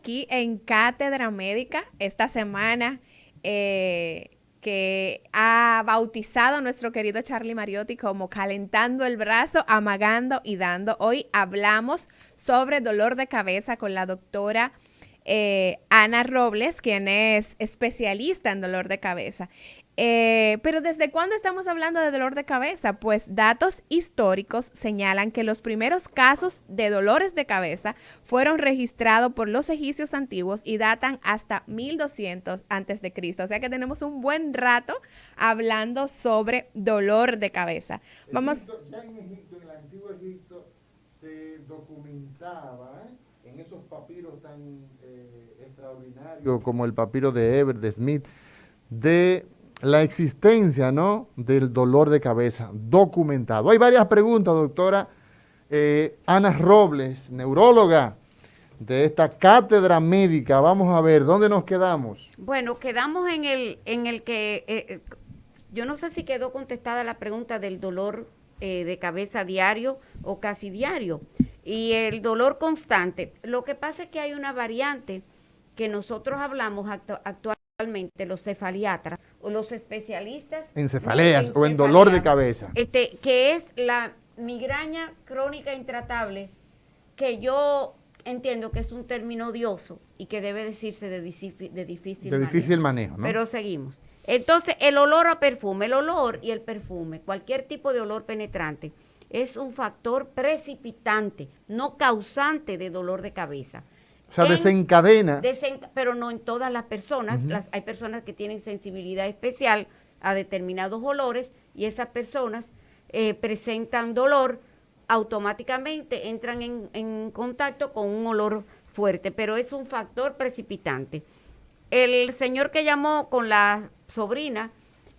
aquí en Cátedra Médica esta semana que ha bautizado a nuestro querido Charlie Mariotti como calentando el brazo, amagando y dando. Hoy hablamos sobre dolor de cabeza con la doctora Ana Robles, quien es especialista en dolor de cabeza. Pero ¿desde cuándo estamos hablando de dolor de cabeza? Pues datos históricos señalan que los primeros casos de dolores de cabeza fueron registrados por los egipcios antiguos y datan hasta 1200 antes de Cristo. O sea que tenemos un buen rato hablando sobre dolor de cabeza. Vamos. Ya en Egipto, en el antiguo Egipto, se documentaba en esos papiros tan extraordinarios como el papiro de Eber, de Smith, de la existencia, ¿no?, del dolor de cabeza documentado. Hay varias preguntas, doctora Ana Robles, neuróloga de esta cátedra médica. Vamos a ver, ¿dónde nos quedamos? Bueno, quedamos en el que, yo no sé si quedó contestada la pregunta del dolor de cabeza diario o casi diario. Y el dolor constante. Lo que pasa es que hay una variante que nosotros hablamos actualmente, los cefaliatras o los especialistas en cefaleas o en dolor de cabeza. Que es la migraña crónica intratable, que yo entiendo que es un término odioso y que debe decirse de difícil manejo, ¿no? Pero seguimos. Entonces, el olor a perfume, el olor y el perfume, cualquier tipo de olor penetrante, es un factor precipitante, no causante de dolor de cabeza. O sea, desencadena. Pero no en todas las personas. Hay personas que tienen sensibilidad especial a determinados olores y esas personas presentan dolor, automáticamente entran en contacto con un olor fuerte, pero es un factor precipitante. El señor que llamó con la sobrina,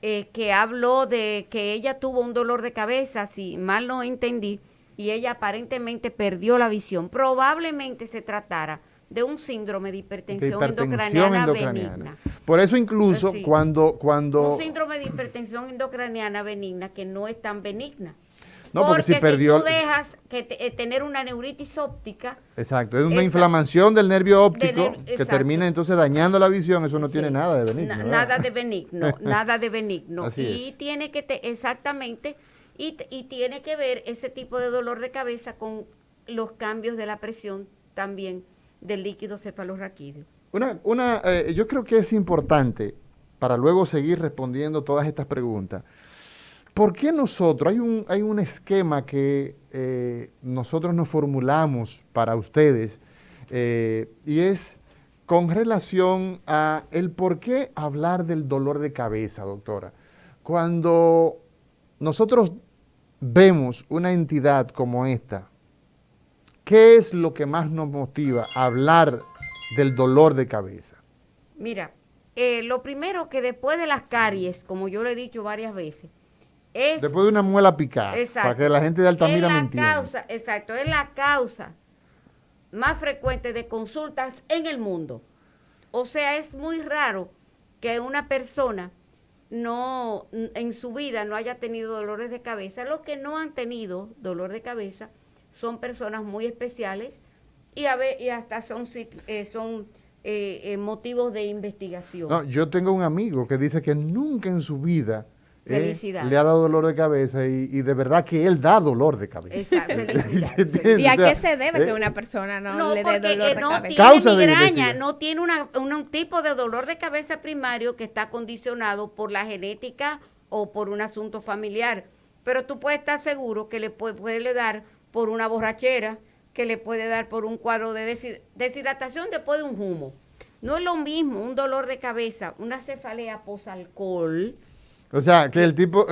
que habló de que ella tuvo un dolor de cabeza, si mal no entendí, y ella aparentemente perdió la visión, probablemente se tratara de un síndrome de hipertensión endocraniana benigna. Por eso incluso sí, cuando... Un síndrome de hipertensión endocraniana benigna que no es tan benigna. No, porque si perdió... tú dejas que tener una neuritis óptica... Exacto, es una inflamación del nervio óptico que termina entonces dañando la visión, eso no tiene nada de benigno. Nada de benigno, nada de benigno. Así es. Tiene que, exactamente, y tiene que ver ese tipo de dolor de cabeza con los cambios de la presión también del líquido cefalorraquídeo. Yo creo que es importante, para luego seguir respondiendo todas estas preguntas, ¿por qué nosotros, hay un esquema que nosotros nos formulamos para ustedes, y es con relación a el por qué hablar del dolor de cabeza, doctora? Cuando nosotros vemos una entidad como esta, ¿qué es lo que más nos motiva a hablar del dolor de cabeza? Mira, lo primero que después de las caries, como yo le he dicho varias veces, es... Después de una muela picada, para que la gente de Altamira me entienda. Exacto, es la causa más frecuente de consultas en el mundo. O sea, es muy raro que una persona en su vida no haya tenido dolores de cabeza. Los que no han tenido dolor de cabeza son personas muy especiales y hasta son motivos de investigación. No, yo tengo un amigo que dice que nunca en su vida le ha dado dolor de cabeza y de verdad que él da dolor de cabeza. Exacto. ¿Y a qué se debe que una persona no le dé dolor de cabeza? Causa migraña, no tiene un tipo de dolor de cabeza primario que está condicionado por la genética o por un asunto familiar. Pero tú puedes estar seguro que le puede dar por una borrachera, que le puede dar por un cuadro de deshidratación después de un humo. No es lo mismo un dolor de cabeza, una cefalea posalcohol. O sea, que el tipo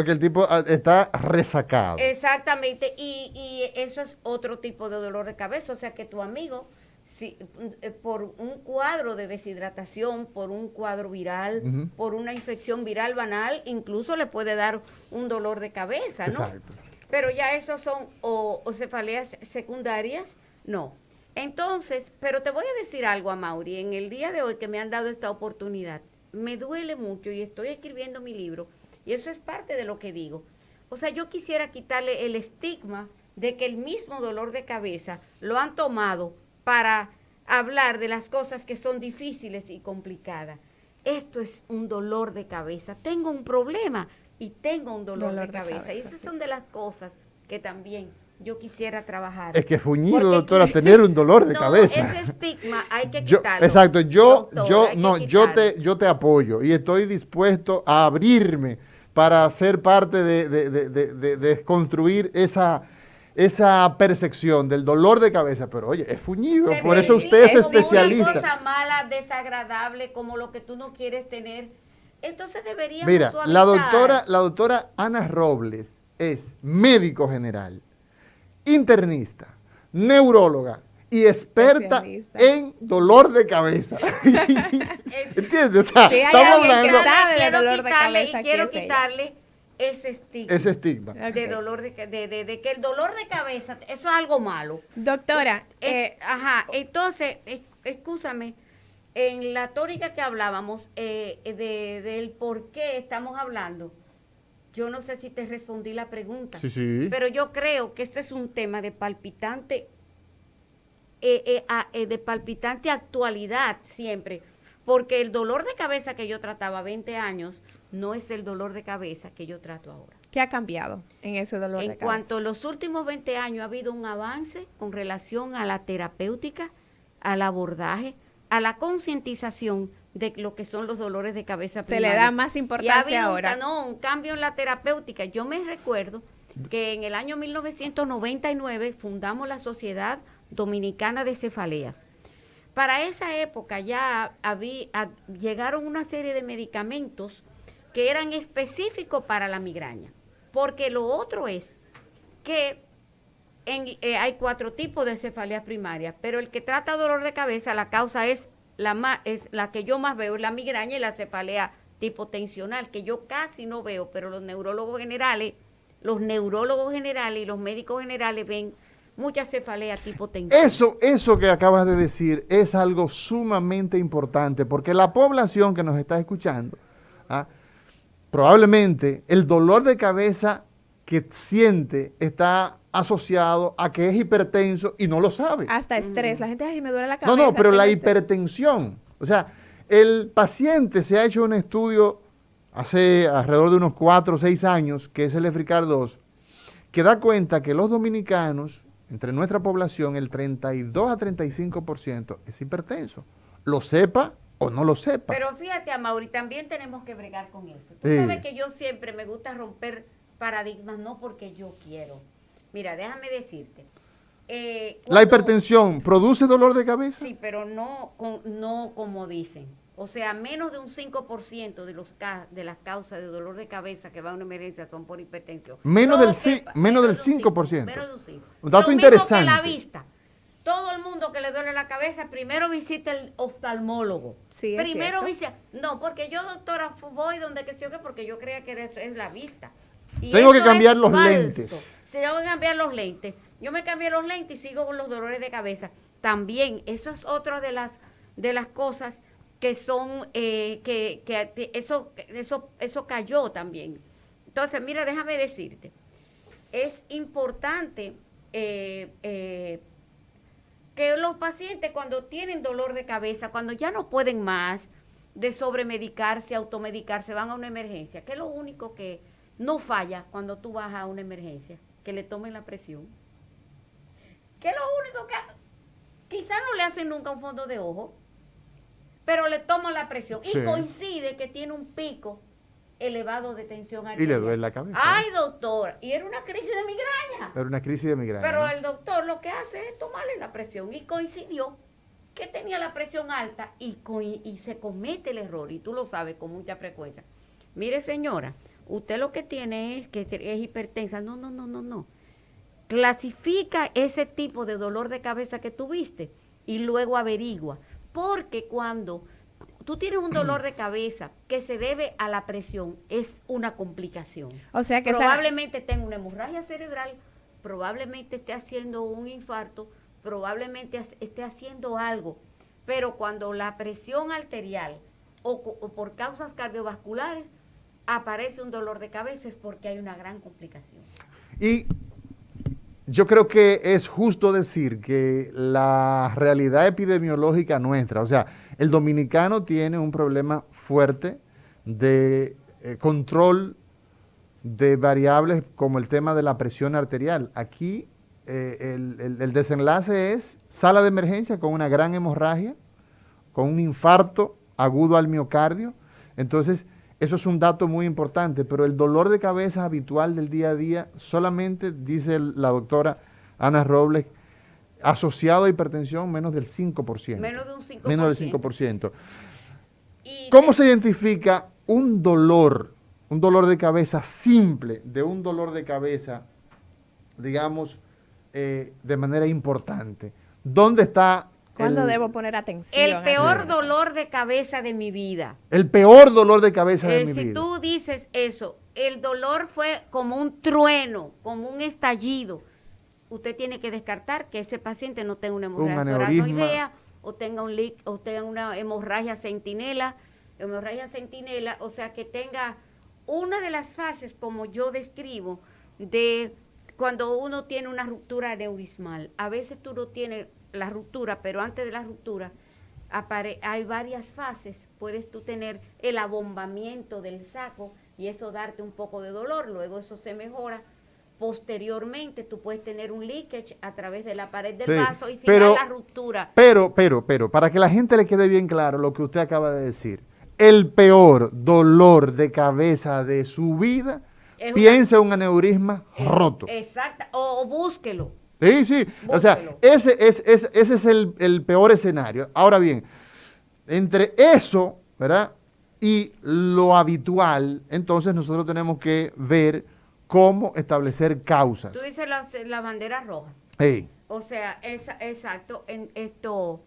está resacado. Exactamente, y eso es otro tipo de dolor de cabeza. O sea, que tu amigo, por un cuadro de deshidratación, por un cuadro viral, por una infección viral banal, incluso le puede dar un dolor de cabeza, ¿no? Exacto. Pero ya esos son o cefaleas secundarias, no. Entonces, pero te voy a decir algo, Amaury, en el día de hoy que me han dado esta oportunidad, me duele mucho y estoy escribiendo mi libro, y eso es parte de lo que digo. O sea, yo quisiera quitarle el estigma de que el mismo dolor de cabeza lo han tomado para hablar de las cosas que son difíciles y complicadas. Esto es un dolor de cabeza. Tengo un problema y tengo un dolor de cabeza. Y esas son de las cosas que también yo quisiera trabajar. Es que es fuñido, doctora, tener un dolor de cabeza. Ese estigma hay que quitarlo. Exacto, doctora, yo te apoyo y estoy dispuesto a abrirme para ser parte de construir esa percepción del dolor de cabeza. Pero oye, es fuñido, por eso usted es especialista. Una cosa mala, desagradable, como lo que tú no quieres tener. Entonces deberíamos Mira, suavizar. la doctora Ana Robles es médico general, internista, neuróloga y experta en dolor de cabeza. ¿Entiendes? O sea, sí, estamos hablando de dolor de cabeza. Y quiero quitarle ese estigma. Okay. De dolor de que el dolor de cabeza, eso es algo malo. Doctora. Entonces, excúsame, en la tónica que hablábamos del por qué estamos hablando, yo no sé si te respondí la pregunta, sí. Pero yo creo que este es un tema de palpitante actualidad siempre, porque el dolor de cabeza que yo trataba 20 años no es el dolor de cabeza que yo trato ahora. ¿Qué ha cambiado en ese dolor de cabeza? En cuanto a los últimos 20 años ha habido un avance con relación a la terapéutica, al abordaje, a la concientización de lo que son los dolores de cabeza primarios. Se le da más importancia ahora. Un cambio en la terapéutica. Yo me recuerdo que en el año 1999 fundamos la Sociedad Dominicana de Cefaleas. Para esa época ya llegaron una serie de medicamentos que eran específicos para la migraña. Porque lo otro es que hay 4 tipos de cefaleas primarias, pero el que trata dolor de cabeza, la causa es la que yo más veo, es la migraña y la cefalea tipo tensional, que yo casi no veo, pero los neurólogos generales y los médicos generales ven mucha cefalea tipo tensional. Eso que acabas de decir es algo sumamente importante, porque la población que nos está escuchando, probablemente el dolor de cabeza que siente está asociado a que es hipertenso y no lo sabe. Hasta estrés. La gente dice, me duele la cabeza. No, pero la hipertensión. O sea, el paciente se ha hecho un estudio hace alrededor de unos 4 o 6 años, que es el EFRICAR 2, que da cuenta que los dominicanos, entre nuestra población, el 32 a 35% es hipertenso. Lo sepa o no lo sepa. Pero fíjate, Amaury, también tenemos que bregar con eso. Tú sabes que yo siempre me gusta romper paradigmas, no porque yo quiero. Mira, déjame decirte. ¿La hipertensión produce dolor de cabeza? Sí, pero no como dicen. O sea, menos de un 5% de las causas de dolor de cabeza que va a una emergencia son por hipertensión. Menos del 5%. Menos de un 5%. Un dato Lo interesante. mismo que la vista. Todo el mundo que le duele la cabeza, primero visita el oftalmólogo. Sí, primero visita. No, porque yo, doctora, voy donde que sé yo, porque yo creía que eso es la vista. Y tengo que cambiar es los falso. lentes. Tengo que cambiar los lentes. Yo me cambié los lentes y sigo con los dolores de cabeza. También, eso es otra de las cosas que son, eso cayó también. Entonces, mira, déjame decirte, es importante que los pacientes cuando tienen dolor de cabeza, cuando ya no pueden más de sobremedicarse, automedicarse, van a una emergencia, que es lo único que no falla cuando tú vas a una emergencia, que le tomen la presión. Que es lo único que quizás no le hacen nunca un fondo de ojo, pero le toman la presión. Y coincide que tiene un pico elevado de tensión arterial. Y le duele la cabeza. Ay, doctor, y era una crisis de migraña. Era una crisis de migraña. Pero ¿no? el doctor lo que hace es tomarle la presión y coincidió que tenía la presión alta y se comete el error, y tú lo sabes con mucha frecuencia. Mire, señora, usted lo que tiene es que es hipertensa. No. Clasifica ese tipo de dolor de cabeza que tuviste y luego averigua. Porque cuando tú tienes un dolor de cabeza que se debe a la presión, es una complicación. O sea que probablemente tenga una hemorragia cerebral, probablemente esté haciendo un infarto, probablemente esté haciendo algo. Pero cuando la presión arterial o por causas cardiovasculares aparece un dolor de cabeza, es porque hay una gran complicación. Y Yo creo que es justo decir que la realidad epidemiológica nuestra, o sea, el dominicano tiene un problema fuerte de control de variables como el tema de la presión arterial. Aquí el desenlace es sala de emergencia con una gran hemorragia, con un infarto agudo al miocardio. Entonces, eso es un dato muy importante, pero el dolor de cabeza habitual del día a día solamente, dice la doctora Ana Robles, asociado a hipertensión menos del 5%. Menos de un 5%. Menos del 5%. ¿Cómo se identifica un dolor de cabeza simple de un dolor de cabeza, digamos, de manera importante? ¿Dónde está? ¿Cuándo debo poner atención? El peor dolor de cabeza de mi vida. El peor dolor de cabeza de mi vida. Si tú dices eso, el dolor fue como un trueno, como un estallido. Usted tiene que descartar que ese paciente no tenga una hemorragia aranoidea o tenga un leak, o tenga una hemorragia centinela, o sea, que tenga una de las fases, como yo describo, de cuando uno tiene una ruptura aneurismal. A veces tú no tienes la ruptura, pero antes de la ruptura hay varias fases. Puedes tú tener el abombamiento del saco y eso darte un poco de dolor, luego eso se mejora. Posteriormente tú puedes tener un leakage a través de la pared del vaso y final la ruptura. Pero, para que la gente le quede bien claro lo que usted acaba de decir, el peor dolor de cabeza de su vida, piensa en un aneurisma roto. Exacto, o búsquelo. Sí, búsquelo. O sea, ese es el peor escenario. Ahora bien, entre eso, ¿verdad?, y lo habitual, entonces nosotros tenemos que ver cómo establecer causas. Tú dices la bandera roja. Sí. O sea, exacto, en esto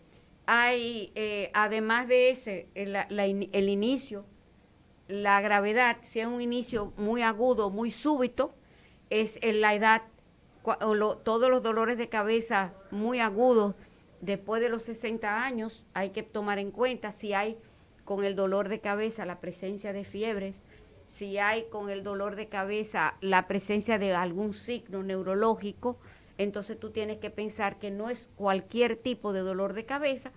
hay, además de ese, el inicio, la gravedad, si es un inicio muy agudo, muy súbito, es en la edad, todos los dolores de cabeza muy agudos, después de los 60 años, hay que tomar en cuenta si hay con el dolor de cabeza la presencia de fiebres, si hay con el dolor de cabeza la presencia de algún signo neurológico, entonces tú tienes que pensar que no es cualquier tipo de dolor de cabeza,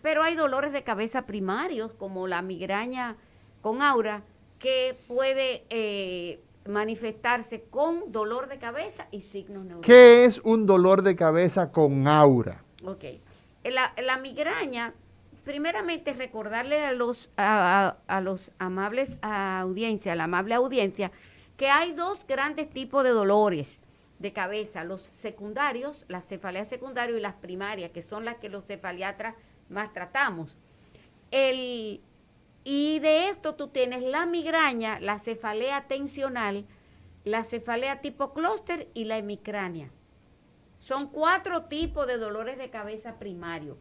pero hay dolores de cabeza primarios, como la migraña con aura, que puede manifestarse con dolor de cabeza y signos neurológicos. ¿Qué es un dolor de cabeza con aura? Ok. La migraña, primeramente recordarle a los amables audiencia, a la amable audiencia, que hay dos grandes tipos de dolores de cabeza, los secundarios, la cefalea secundaria y las primarias, que son las que los cefaliatras más tratamos. Y de esto tú tienes la migraña, la cefalea tensional, la cefalea tipo clúster y la hemicrania. Son 4 tipos de dolores de cabeza primarios.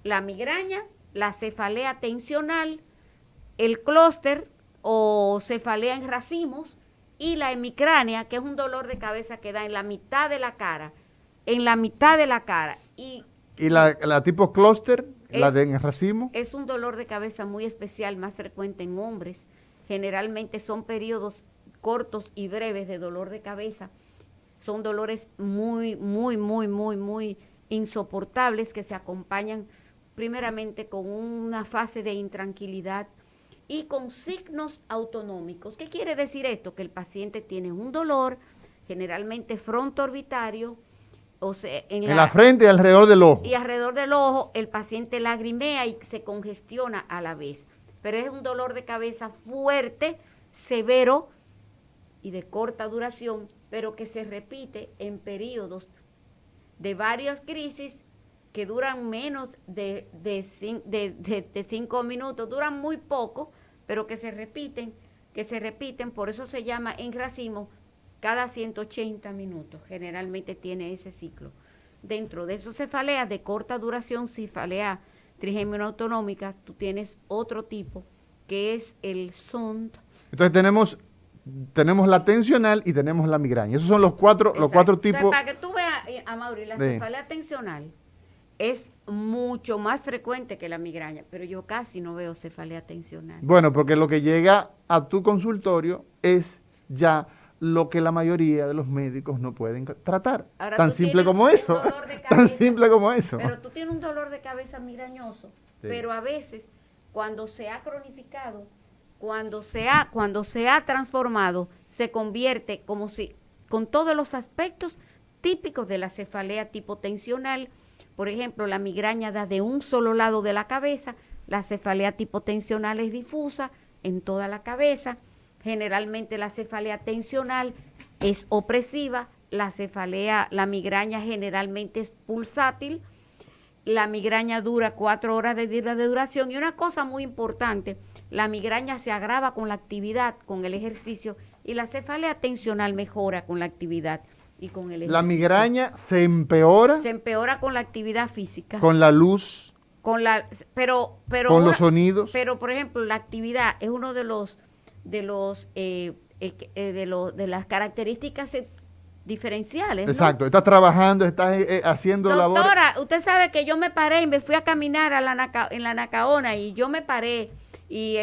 La migraña, la cefalea tensional, el clúster o cefalea en racimos y la hemicrania, que es un dolor de cabeza que da en la mitad de la cara, ¿Y la tipo clúster? ¿La de racimo? Es un dolor de cabeza muy especial, más frecuente en hombres. Generalmente son periodos cortos y breves de dolor de cabeza. Son dolores muy insoportables que se acompañan primeramente con una fase de intranquilidad y con signos autonómicos. ¿Qué quiere decir esto? Que el paciente tiene un dolor, generalmente frontoorbitario, o sea, en la frente y alrededor del ojo. Y alrededor del ojo el paciente lagrimea y se congestiona a la vez. Pero es un dolor de cabeza fuerte, severo y de corta duración, pero que se repite en periodos de varias crisis que duran menos de 5 minutos, duran muy poco, pero que se repiten, por eso se llama en racimo cada 180 minutos, generalmente tiene ese ciclo. Dentro de esos cefaleas de corta duración, cefalea trigémino autonómica, tú tienes otro tipo, que es el SONT. Entonces tenemos la tensional y tenemos la migraña. Esos son los cuatro tipos. Entonces, para que tú veas, Amaury, la cefalea tensional es mucho más frecuente que la migraña, pero yo casi no veo cefalea tensional. Bueno, porque lo que llega a tu consultorio es ya lo que la mayoría de los médicos no pueden tratar. Ahora, Tan tú simple tienes como un eso. dolor de Tan cabeza, simple como eso. Pero tú tienes un dolor de cabeza migrañoso, Sí. pero a veces cuando se ha cronificado, cuando se ha transformado, se convierte como si con todos los aspectos típicos de la cefalea tipo tensional. Por ejemplo, la migraña da de un solo lado de la cabeza, la cefalea tipo tensional es difusa en toda la cabeza. Generalmente la cefalea tensional es opresiva, la migraña generalmente es pulsátil, la migraña dura 4 horas de duración y una cosa muy importante, la migraña se agrava con la actividad, con el ejercicio y la cefalea tensional mejora con la actividad y con el ejercicio. La migraña se empeora Se empeora con la actividad física. con la luz, Pero con los sonidos. Pero por ejemplo, la actividad es uno de las características diferenciales, ¿no? Exacto, estás trabajando, estás haciendo labores. Doctora, usted sabe que yo me paré y me fui a caminar en la Nacaona y yo me paré y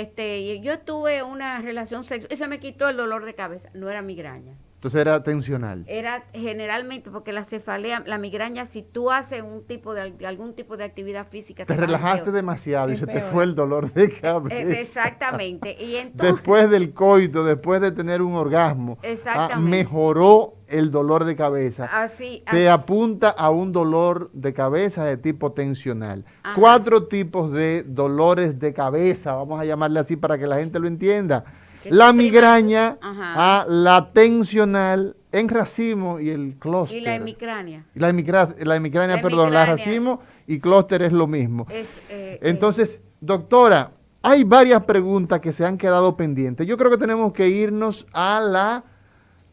yo tuve una relación sexual y se me quitó el dolor de cabeza. No era migraña. Entonces era tensional. Era generalmente porque la cefalea, la migraña, si tú haces algún tipo de actividad física, Te va relajaste peor. demasiado y se te Empeora. fue el dolor de cabeza. Exactamente. Y entonces, Después del coito, después de tener un orgasmo, Exactamente. mejoró el dolor de cabeza. así, Te apunta a un dolor de cabeza de tipo tensional. Ajá. 4 tipos de dolores de cabeza, vamos a llamarle así para que la gente lo entienda. ¿Qué La son migraña, Ajá. la tensional, en racimo y el clúster. y la hemicrania. La hemicrania, La perdón, la hemicrania. racimo y clúster es lo mismo. Es, Entonces, doctora, hay varias preguntas que se han quedado pendientes. Yo creo que tenemos que irnos a la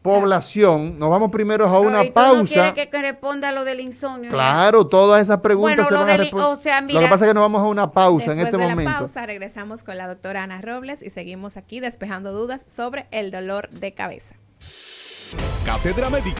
población. Nos vamos primero a una ¿y tú no pausa. quieres que responda a lo del insomnio? Claro, todas esas preguntas Bueno, se lo van a del- responder. o sea, Lo mira, que pasa es que nos vamos a una pausa Después en este de momento. la pausa regresamos con la doctora Ana Robles y seguimos aquí despejando dudas sobre el dolor de cabeza. Cátedra Médica.